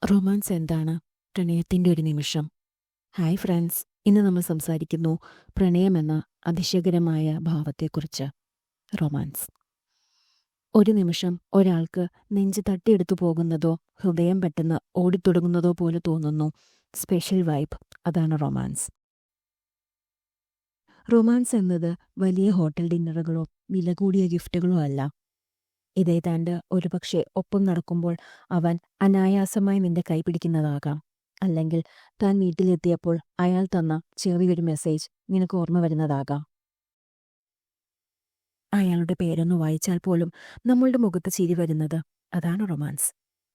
Romance എന്താണ്? പ്രണയത്തിൻ്റെ ഒരു നിമിഷം. ഹായ് ഫ്രണ്ട്സ്, ഇന്ന് നമ്മൾ സംസാരിക്കുന്നു പ്രണയമെന്ന അതിശയകരമായ ഭാവത്തെക്കുറിച്ച്. റൊമാൻസ്. ഒരു നിമിഷം ഒരാൾക്ക് നെഞ്ച് തട്ടിയെടുത്തു പോകുന്നതോ ഹൃദയം പെട്ടെന്ന് ഓടിത്തുടങ്ങുന്നതോ പോലെ തോന്നുന്നു. സ്പെഷ്യൽ വൈബ്, അതാണ് റൊമാൻസ്. റൊമാൻസ് എന്നത് വലിയ ഹോട്ടൽ ഡിന്നറുകളോ വില കൂടിയ ഗിഫ്റ്റുകളോ അല്ല. ഇതേതാണ്ട് ഒരുപക്ഷെ ഒപ്പം നടക്കുമ്പോൾ അവൻ അനായാസമായി നിന്റെ കൈ പിടിക്കുന്നതാകാം. അല്ലെങ്കിൽ താൻ വീട്ടിലെത്തിയപ്പോൾ അയാൾ തന്ന ചെറിയൊരു മെസ്സേജ് നിനക്ക് ഓർമ്മ വരുന്നതാകാം. അയാളുടെ പേരൊന്ന് വായിച്ചാൽ പോലും നമ്മളുടെ മുഖത്ത് ചിരി വരുന്നത്, അതാണ് റൊമാൻസ്.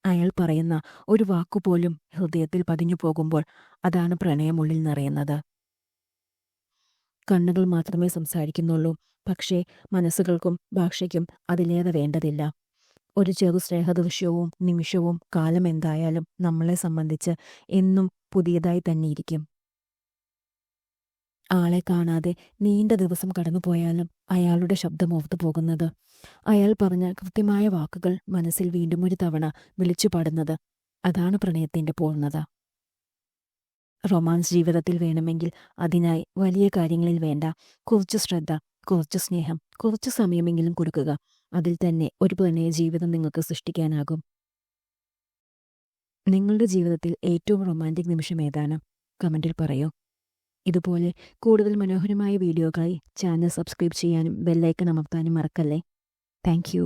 അയാൾ പറയുന്ന ഒരു വാക്കുപോലും ഹൃദയത്തിൽ പതിഞ്ഞു പോകുമ്പോൾ അതാണ് പ്രണയമുള്ളിൽ നിറയുന്നത്. കണ്ണുകൾ മാത്രമേ സംസാരിക്കുന്നുള്ളൂ, പക്ഷേ മനസ്സുകൾക്കും ഭാഷയ്ക്കും അതിലേറെ വേണ്ടതില്ല. ഒരു ചെറു സ്നേഹദൃശ്യവും നിമിഷവും കാലം എന്തായാലും നമ്മളെ സംബന്ധിച്ച് എന്നും പുതിയതായി തന്നെയിരിക്കും. ആളെ കാണാതെ നീണ്ട ദിവസം കടന്നുപോയാലും അയാളുടെ ശബ്ദം ഓർത്തു പോകുന്നത്, അയാൾ പറഞ്ഞ കൃത്യമായ വാക്കുകൾ മനസ്സിൽ വീണ്ടും ഒരു തവണ വിളിച്ചു പാടുന്നത്, അതാണ് പ്രണയത്തിന്റെ പൂർണ്ണത. റൊമാൻസ് ജീവിതത്തിൽ വേണമെങ്കിൽ അതിനായി വലിയ കാര്യങ്ങളിൽ വേണ്ട കുറച്ച് ശ്രദ്ധ, കുറച്ച് സ്നേഹം, കുറച്ച് സമയമെങ്കിലും കൊടുക്കുക. അതിൽ തന്നെ ഒരു പ്രണയ ജീവിതം നിങ്ങൾക്ക് സൃഷ്ടിക്കാനാകും. നിങ്ങളുടെ ജീവിതത്തിൽ ഏറ്റവും റൊമാൻറ്റിക് നിമിഷം ഏതാണ്? കമൻറ്റിൽ പറയൂ. ഇതുപോലെ കൂടുതൽ മനോഹരമായ വീഡിയോകളായി ചാനൽ സബ്സ്ക്രൈബ് ചെയ്യാനും ബെല്ലൈക്കൺ അമർത്താനും മറക്കല്ലേ. Thank you.